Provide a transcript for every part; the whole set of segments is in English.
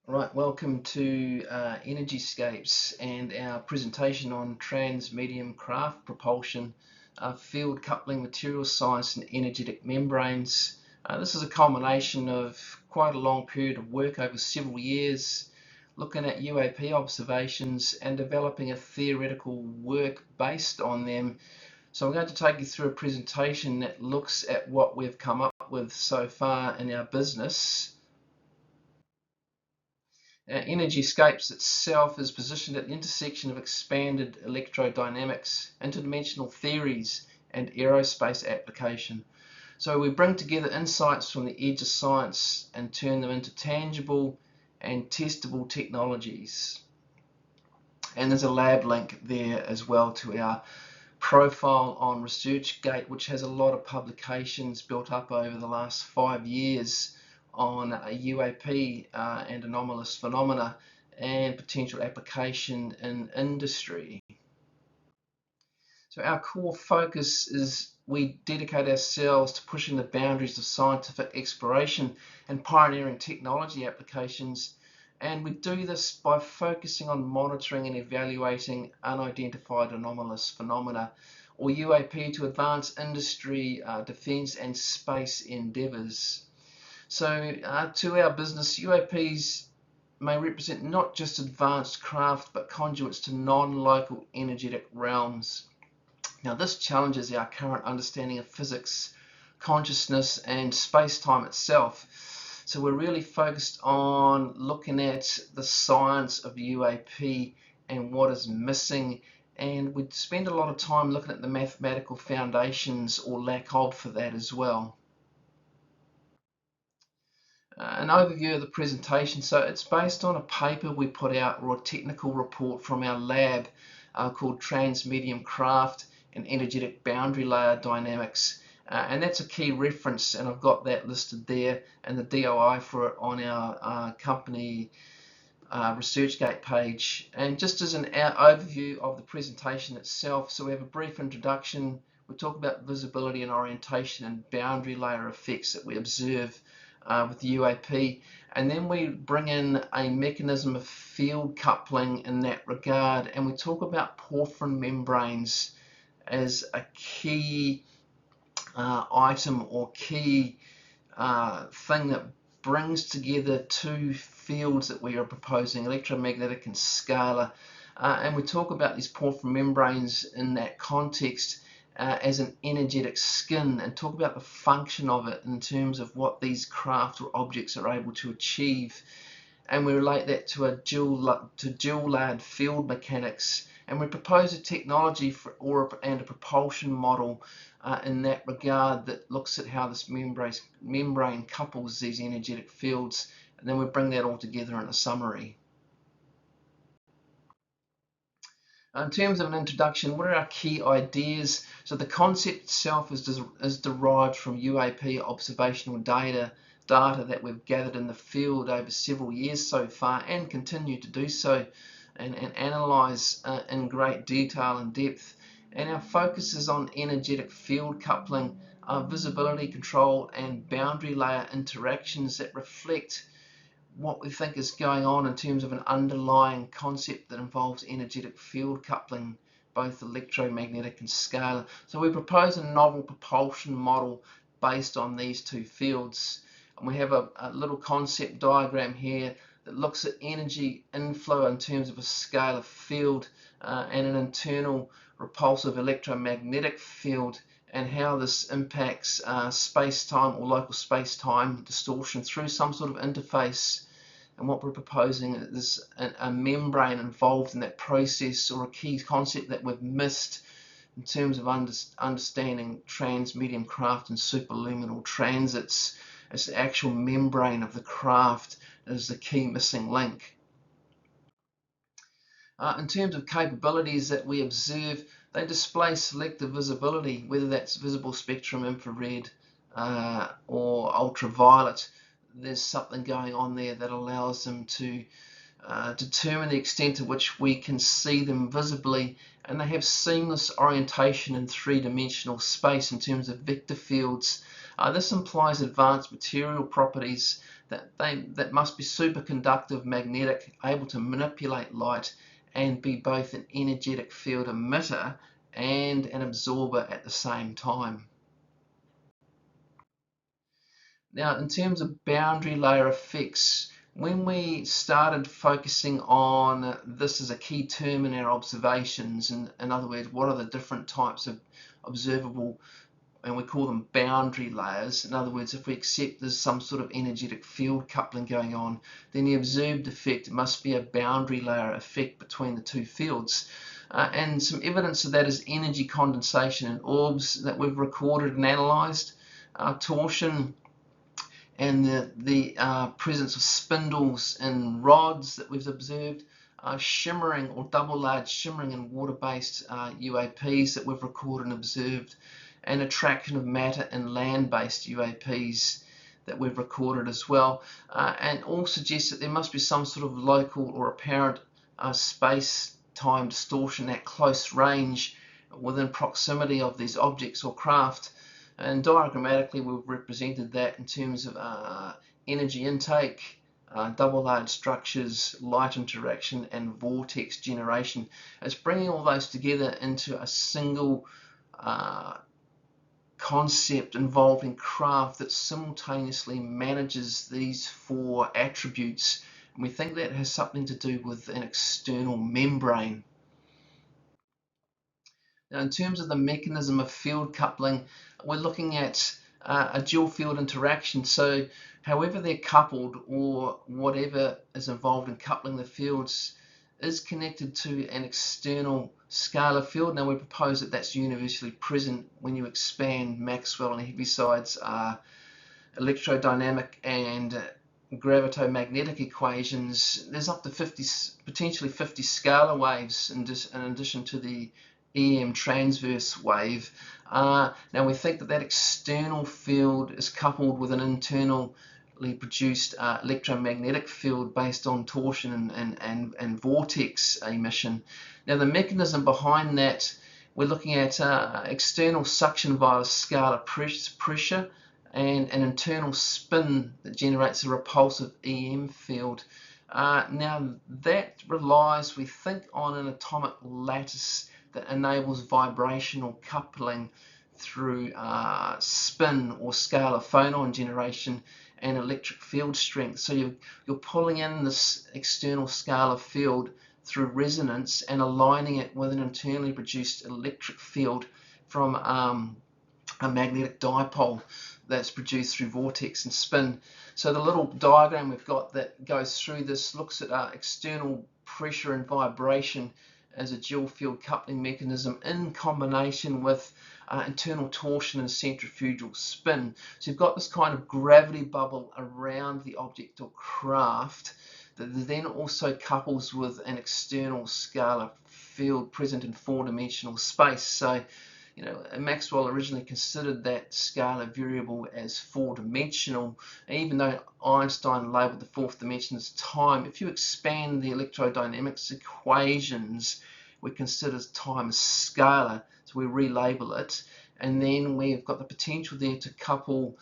Right, welcome to NRGscapes and our presentation on trans-medium craft propulsion, field coupling, material science and energetic membranes. This is a culmination of quite a long period of work over several years, looking at UAP observations and developing a theoretical work based on them. So I'm going to take you through a presentation that looks at what we've come up with so far in our business. NRGscapes itself is positioned at the intersection of expanded electrodynamics, interdimensional theories, and aerospace application. So we bring together insights from the edge of science and turn them into tangible and testable technologies. And there's a lab link there as well to our profile on ResearchGate, which has a lot of publications built up over the last 5 years on UAP and anomalous phenomena and potential application in industry. So our core focus is we dedicate ourselves to pushing the boundaries of scientific exploration and pioneering technology applications, and we do this by focusing on monitoring and evaluating unidentified anomalous phenomena, or UAP, to advance industry, defence and space endeavours. So to our business, UAPs may represent not just advanced craft but conduits to non-local energetic realms. Now this challenges our current understanding of physics, consciousness and space-time itself. So we're really focused on looking at the science of UAP and what is missing, and we spend a lot of time looking at the mathematical foundations or lack of for that as well. An overview of the presentation. So it's based on a paper we put out, or a technical report from our lab called Trans-Medium Craft and Energetic Boundary Layer Dynamics. And that's a key reference, and I've got that listed there and the DOI for it on our company ResearchGate page. And just as an overview of the presentation itself, so we have a brief introduction. We talk about visibility and orientation and boundary layer effects that we observe with the UAP, and then we bring in a mechanism of field coupling in that regard, and we talk about porphyrin membranes as a key item or key thing that brings together two fields that we are proposing, electromagnetic and scalar, and we talk about these porphyrin membranes in that context as an energetic skin, and talk about the function of it in terms of what these craft or objects are able to achieve. And we relate that to dual layered field mechanics, and we propose a technology and a propulsion model in that regard that looks at how this membrane couples these energetic fields, and then we bring that all together in a summary. In terms of an introduction, what are our key ideas? So the concept itself is derived from UAP observational data that we've gathered in the field over several years so far, and continue to do so and analyze in great detail and depth. And our focus is on energetic field coupling, visibility control and boundary layer interactions that reflect what we think is going on in terms of an underlying concept that involves energetic field coupling, both electromagnetic and scalar. So we propose a novel propulsion model based on these two fields. And we have a little concept diagram here that looks at energy inflow in terms of a scalar field and an internal repulsive electromagnetic field, and how this impacts space-time or local space-time distortion through some sort of interface. And what we're proposing is a membrane involved in that process, or a key concept that we've missed in terms of understanding trans-medium craft and superluminal transits. It's the actual membrane of the craft that is the key missing link. In terms of capabilities that we observe, they display selective visibility, whether that's visible spectrum, infrared, or ultraviolet. There's something going on there that allows them to determine the extent to which we can see them visibly, and they have seamless orientation in three-dimensional space in terms of vector fields. This implies advanced material properties that must be superconductive, magnetic, able to manipulate light, and be both an energetic field emitter and an absorber at the same time. Now, in terms of boundary layer effects, when we started focusing on this as a key term in our observations, and in other words, what are the different types of observable, and we call them boundary layers. In other words, if we accept there's some sort of energetic field coupling going on, then the observed effect must be a boundary layer effect between the two fields. And some evidence of that is energy condensation in orbs that we've recorded and analysed, torsion, and the presence of spindles in rods that we've observed, shimmering or double large shimmering in water-based UAPs that we've recorded and observed, and attraction of matter in land-based UAPs that we've recorded as well, and all suggest that there must be some sort of local or apparent space-time distortion at close range within proximity of these objects or craft. And diagrammatically, we've represented that in terms of energy intake, double large structures, light interaction, and vortex generation. It's bringing all those together into a single concept involving craft that simultaneously manages these four attributes. And we think that has something to do with an external membrane. Now, in terms of the mechanism of field coupling, we're looking at a dual field interaction. So however they're coupled, or whatever is involved in coupling the fields, is connected to an external scalar field. Now, we propose that that's universally present when you expand Maxwell and Heaviside electrodynamic and gravitomagnetic equations. There's up to potentially 50 scalar waves in addition to the EM transverse wave. Now, we think that external field is coupled with an internally produced electromagnetic field based on torsion and vortex emission. Now, the mechanism behind that, we're looking at external suction via scalar pressure and an internal spin that generates a repulsive EM field. Now, that relies, we think, on an atomic lattice that enables vibrational coupling through spin or scalar phonon generation and electric field strength. So you're pulling in this external scalar field through resonance and aligning it with an internally produced electric field from a magnetic dipole that's produced through vortex and spin. So the little diagram we've got that goes through this looks at external pressure and vibration as a dual field coupling mechanism in combination with internal torsion and centrifugal spin. So you've got this kind of gravity bubble around the object or craft that then also couples with an external scalar field present in four-dimensional space. So, you know, Maxwell originally considered that scalar variable as four-dimensional, even though Einstein labeled the fourth dimension as time. If you expand the electrodynamics equations, we consider time as scalar, so we relabel it, and then we've got the potential there to couple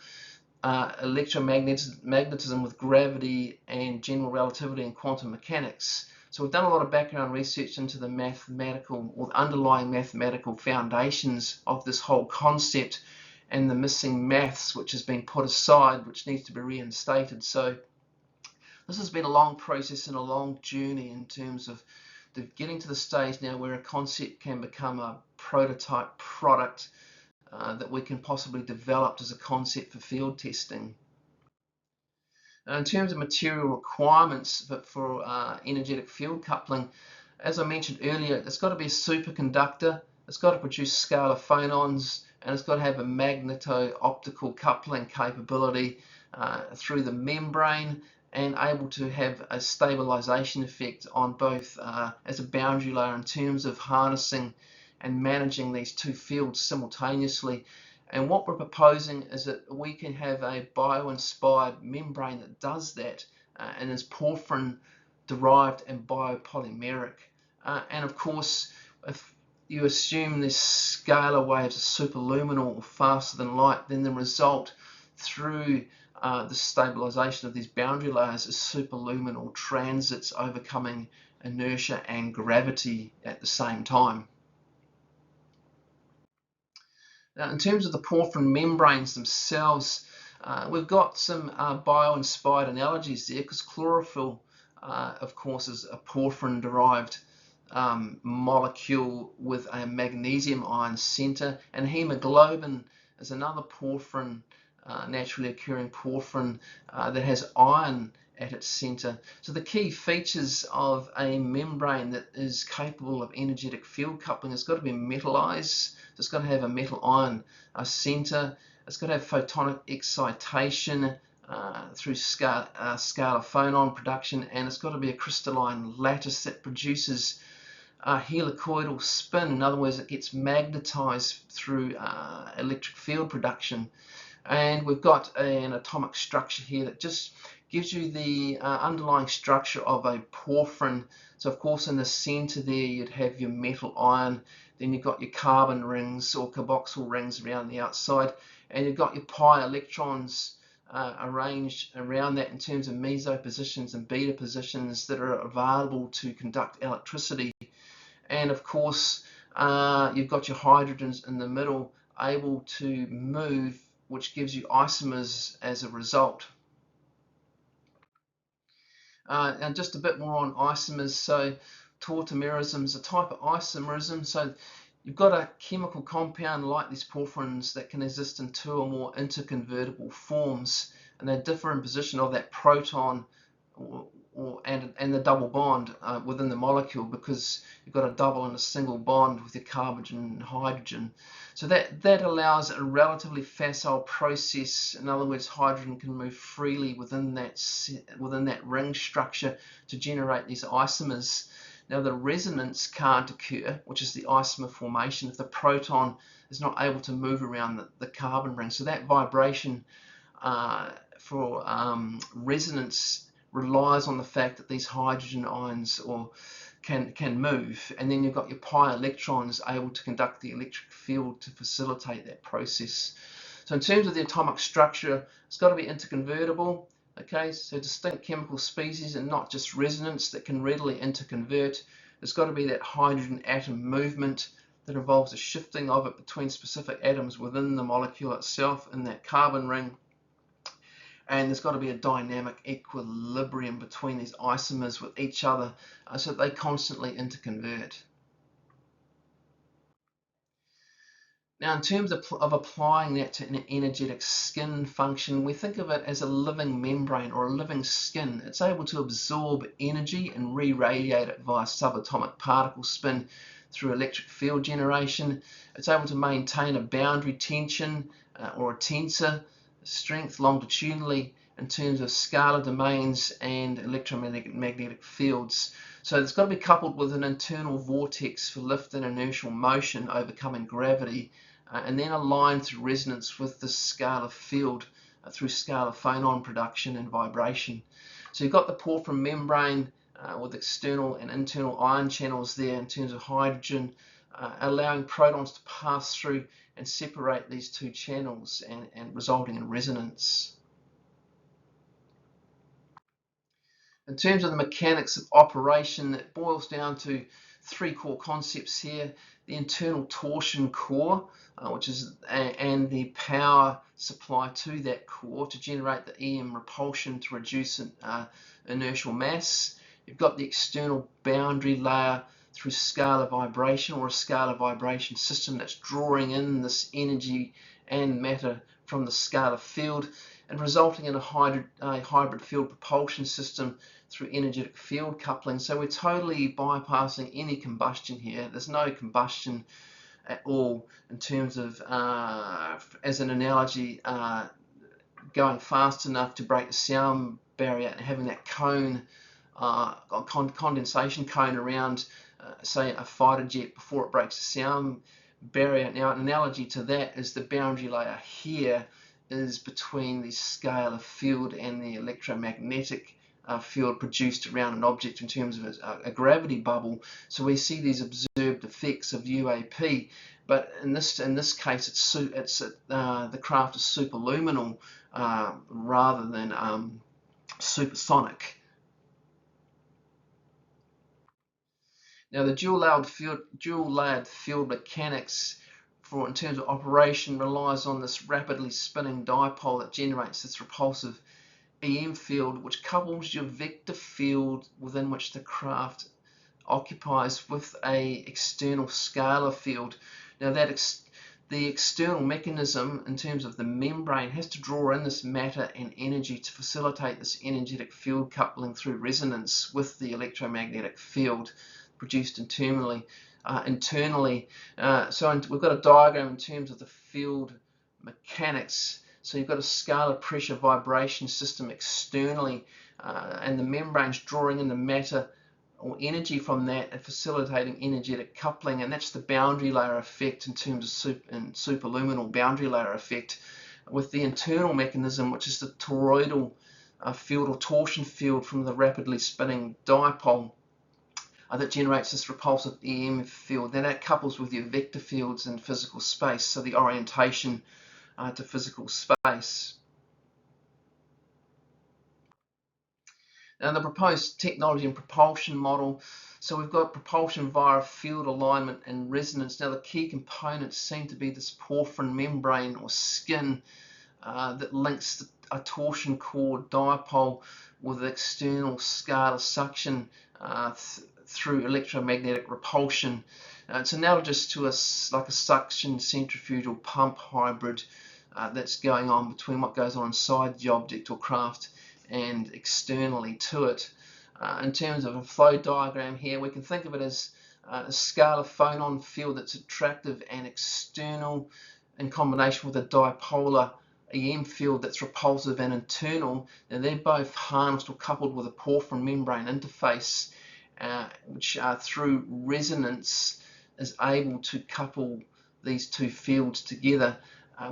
electromagnetism with gravity and general relativity and quantum mechanics. So we've done a lot of background research into the mathematical or the underlying mathematical foundations of this whole concept and the missing maths which has been put aside, which needs to be reinstated. So this has been a long process and a long journey in terms of getting to the stage now where a concept can become a prototype product that we can possibly develop as a concept for field testing. Now, in terms of material requirements for energetic field coupling, as I mentioned earlier, it's got to be a superconductor, it's got to produce scalar phonons, and it's got to have a magneto-optical coupling capability through the membrane, and able to have a stabilization effect on both as a boundary layer in terms of harnessing and managing these two fields simultaneously. And what we're proposing is that we can have a bioinspired membrane that does that and is porphyrin derived and biopolymeric. And of course, if you assume this scalar waves are superluminal or faster than light, then the result through the stabilization of these boundary layers is superluminal transits overcoming inertia and gravity at the same time. Now, in terms of the porphyrin membranes themselves, we've got some bioinspired analogies there, because chlorophyll, of course, is a porphyrin-derived molecule with a magnesium ion center, and hemoglobin is another porphyrin, naturally occurring porphyrin that has iron at its center. So the key features of a membrane that is capable of energetic field coupling has got to be metallized. So it's got to have a metal ion center. It's got to have photonic excitation through scalar phonon production, and it's got to be a crystalline lattice that produces helicoidal spin. In other words, it gets magnetized through electric field production. And we've got an atomic structure here that just gives you the underlying structure of a porphyrin. So of course in the center there you'd have your metal ion, then you've got your carbon rings or carboxyl rings around the outside, and you've got your pi electrons arranged around that in terms of meso positions and beta positions that are available to conduct electricity. And of course you've got your hydrogens in the middle able to move, which gives you isomers as a result. And just a bit more on isomers. So tautomerism is a type of isomerism. So you've got a chemical compound like these porphyrins that can exist in two or more interconvertible forms, and they differ in position of that proton and the double bond within the molecule, because you've got a double and a single bond with your carbon and hydrogen. So that allows a relatively facile process. In other words, hydrogen can move freely within that ring structure to generate these isomers. Now the resonance can't occur, which is the isomer formation, if the proton is not able to move around the carbon ring. So that vibration for resonance relies on the fact that these hydrogen ions can move, and then you've got your pi electrons able to conduct the electric field to facilitate that process. So in terms of the atomic structure, it's got to be interconvertible. Okay, so distinct chemical species and not just resonance that can readily interconvert. There's got to be that hydrogen atom movement that involves a shifting of it between specific atoms within the molecule itself in that carbon ring. And there's got to be a dynamic equilibrium between these isomers with each other so that they constantly interconvert. Now, in terms of applying that to an energetic skin function, we think of it as a living membrane or a living skin. It's able to absorb energy and re-radiate it via subatomic particle spin through electric field generation. It's able to maintain a boundary tension or a tensor strength longitudinally in terms of scalar domains and electromagnetic fields. So it's got to be coupled with an internal vortex for lift and inertial motion overcoming gravity, and then aligned through resonance with the scalar field through scalar phonon production and vibration. So you've got the porphyrin membrane with external and internal ion channels there in terms of hydrogen, allowing protons to pass through and separate these two channels and resulting in resonance. In terms of the mechanics of operation, it boils down to three core concepts here: the internal torsion core, and the power supply to that core to generate the EM repulsion to reduce inertial mass. You've got the external boundary layer through scalar vibration or a scalar vibration system that's drawing in this energy and matter from the scalar field and resulting in a hybrid field propulsion system through energetic field coupling. So we're totally bypassing any combustion here. There's no combustion at all in terms of, as an analogy, going fast enough to break the sound barrier and having that cone, condensation cone around, say, a fighter jet before it breaks the sound barrier. Now, an analogy to that is the boundary layer here is between the scalar field and the electromagnetic field produced around an object in terms of a gravity bubble. So we see these observed effects of UAP, but in this case, the craft is superluminal, rather than supersonic. Now the dual-layered field mechanics in terms of operation relies on this rapidly spinning dipole that generates this repulsive EM field, which couples your vector field within which the craft occupies with a external scalar field. Now the external mechanism in terms of the membrane has to draw in this matter and energy to facilitate this energetic field coupling through resonance with the electromagnetic field produced internally. So we've got a diagram in terms of the field mechanics. So you've got a scalar pressure vibration system externally, and the membrane's drawing in the matter or energy from that and facilitating energetic coupling, and that's the boundary layer effect in terms of superluminal boundary layer effect, with the internal mechanism, which is the toroidal field or torsion field from the rapidly spinning dipole that generates this repulsive EM field. Then that couples with your vector fields in physical space, so the orientation to physical space. Now the proposed technology and propulsion model. So we've got propulsion via field alignment and resonance. Now the key components seem to be this porphyrin membrane or skin that links a torsion core dipole with external scalar suction through electromagnetic repulsion. It's analogous to like a suction centrifugal pump hybrid that's going on between what goes on inside the object or craft and externally to it. In terms of a flow diagram here, we can think of it as a scalar phonon field that's attractive and external in combination with a dipolar EM field that's repulsive and internal, and they're both harnessed or coupled with a porphyrin membrane interface, which through resonance is able to couple these two fields together.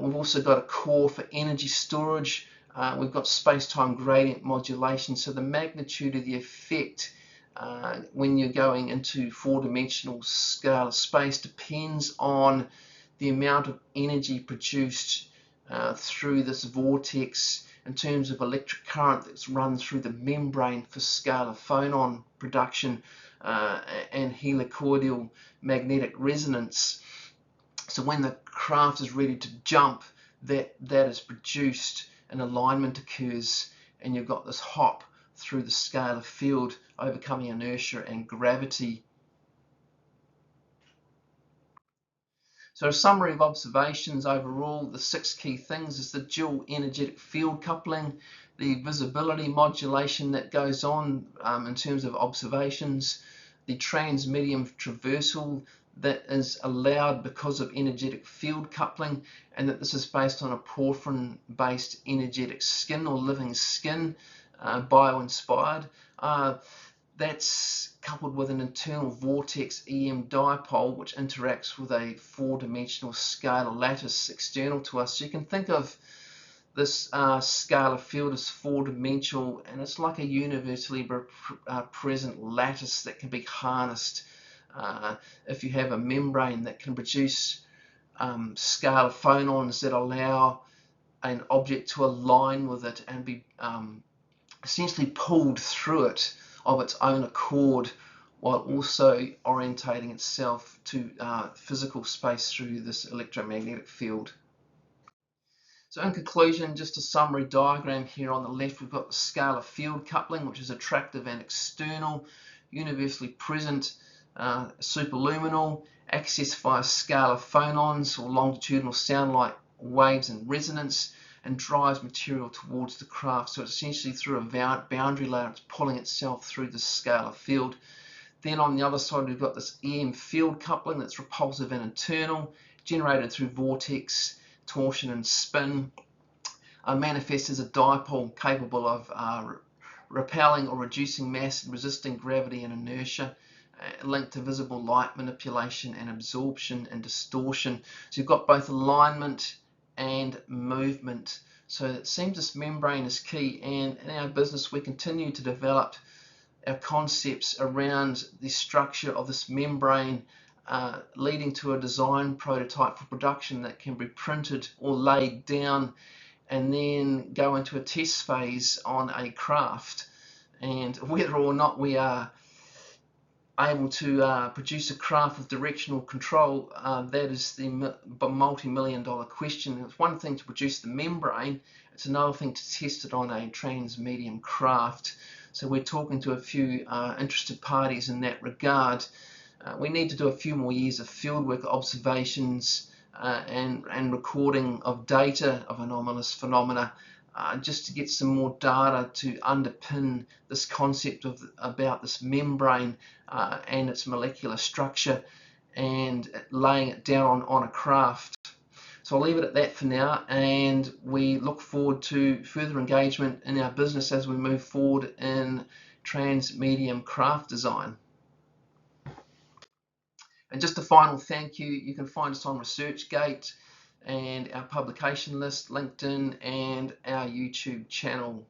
We've also got a core for energy storage. We've got space-time gradient modulation, so the magnitude of the effect when you're going into four-dimensional scalar space depends on the amount of energy produced through this vortex in terms of electric current that's run through the membrane for scalar phonon production and helicoidal magnetic resonance. So when the craft is ready to jump, that is produced, an alignment occurs, and you've got this hop through the scalar field, overcoming inertia and gravity. So a summary of observations overall, the 6 key things is the dual energetic field coupling, the visibility modulation that goes on in terms of observations, the transmedium traversal that is allowed because of energetic field coupling, and that this is based on a porphyrin based energetic skin or living skin, bioinspired. That's coupled with an internal vortex EM dipole which interacts with a four-dimensional scalar lattice external to us. So you can think of this scalar field as four-dimensional, and it's like a universally present lattice that can be harnessed if you have a membrane that can produce scalar phonons that allow an object to align with it and be essentially pulled through it of its own accord, while also orientating itself to physical space through this electromagnetic field. So in conclusion, just a summary diagram here. On the left, we've got the scalar field coupling, which is attractive and external, universally present, superluminal, accessed via scalar phonons or longitudinal sound-like waves and resonance, and drives material towards the craft. So it's essentially through a boundary layer, it's pulling itself through the scalar field. Then on the other side, we've got this EM field coupling that's repulsive and internal, generated through vortex, torsion and spin, manifests as a dipole capable of repelling or reducing mass and resisting gravity and inertia, linked to visible light manipulation and absorption and distortion. So you've got both alignment and movement. So it seems this membrane is key, and in our business we continue to develop our concepts around the structure of this membrane, leading to a design prototype for production that can be printed or laid down and then go into a test phase on a craft. And whether or not we are able to produce a craft with directional control, that is the multi-million-dollar question. It's one thing to produce the membrane, it's another thing to test it on a transmedium craft. So we're talking to a few interested parties in that regard. We need to do a few more years of fieldwork observations and recording of data of anomalous phenomena, just to get some more data to underpin this concept about this membrane and its molecular structure, and laying it down on a craft. So I'll leave it at that for now, and we look forward to further engagement in our business as we move forward in transmedium craft design. And just a final thank you, you can find us on ResearchGate and our publication list, LinkedIn, and our YouTube channel.